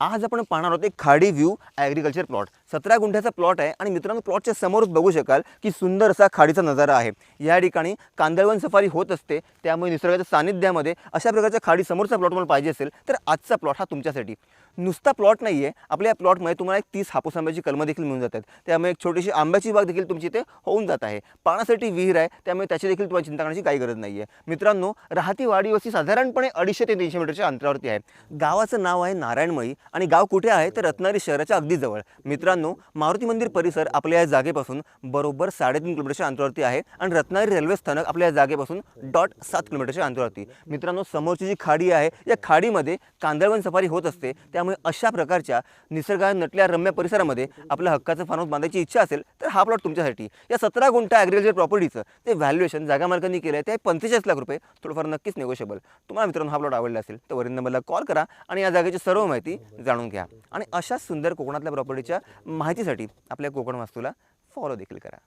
आज आपण पाहणार आहोत एक खाडी व्ह्यू ॲग्रिकल्चर प्लॉट. 17 गुंठ्याचा प्लॉट आहे आणि मित्रांनो प्लॉटच्या समोरच बघू शकाल की सुंदर असा खाडीचा नजारा आहे. या ठिकाणी कांदळवन सफारी होत असते, त्यामुळे निसर्गाच्या सानिध्यामध्ये अशा प्रकारच्या खाडी समोरचा प्लॉट तुम्हाला पाहिजे असेल तर आजचा प्लॉट हा तुमच्यासाठी. नुसता प्लॉट नाही आहे, आपल्या या प्लॉटमध्ये तुम्हाला एक 30 हापूस आंब्याची कलमं देखील मिळून जातात. त्यामुळे एक छोटीशी आंब्याची बाग देखील तुमची इथे होऊन जात आहे. पाण्यासाठी विहीर आहे, त्यामुळे त्याची देखील तुम्हाला चिंता करण्याची काही गरज नाही आहे. मित्रांनो, राहती वाडी वस्ती साधारणपणे 250 ते 300 मीटरच्या अंतरावरती आहे. गावाचं नाव आहे नारायणमळी आणि गाव कुठे आहे तर रत्नागिरी शहराच्या अगदी जवळ. मित्रांनो, मारुती मंदिर परिसर आपल्या या जागेपासून बरोबर 3.5 किलोमीटरच्या अंतरावरती आहे आणि रत्नागिरी रेल्वे स्थानक आपल्या या जागेपासून 7 किलोमीटरच्या अंतरावरती. मित्रांनो, समोरची जी खाडी आहे या खाडीमध्ये कांदळवन सफारी होत असते, त्यामुळे अशा प्रकारच्या निसर्गात नटल्या रम्य परिसरामध्ये आपल्या हक्काचं फार्म हाऊस बांधायची इच्छा असेल तर हा प्लॉट तुमच्यासाठी. या 17 गुंठा ॲग्रिकल्चर प्रॉपर्टीचं ते व्हॅल्युएशन जागा मालकांनी केलं आहे ते 45 लाख रुपये. थोडंफार नक्कीच निगोशिएबल. तुम्हाला मित्रांनो हा प्लॉट आवडला असेल तर वरील नंबरला कॉल करा आणि या जागेची सर्व माहिती जाणून घ्या. आणि अशा सुंदर कोकणातल्या प्रॉपर्टीच्या माहितीसाठी आपल्या कोकण वास्तूला फॉलो देखील करा.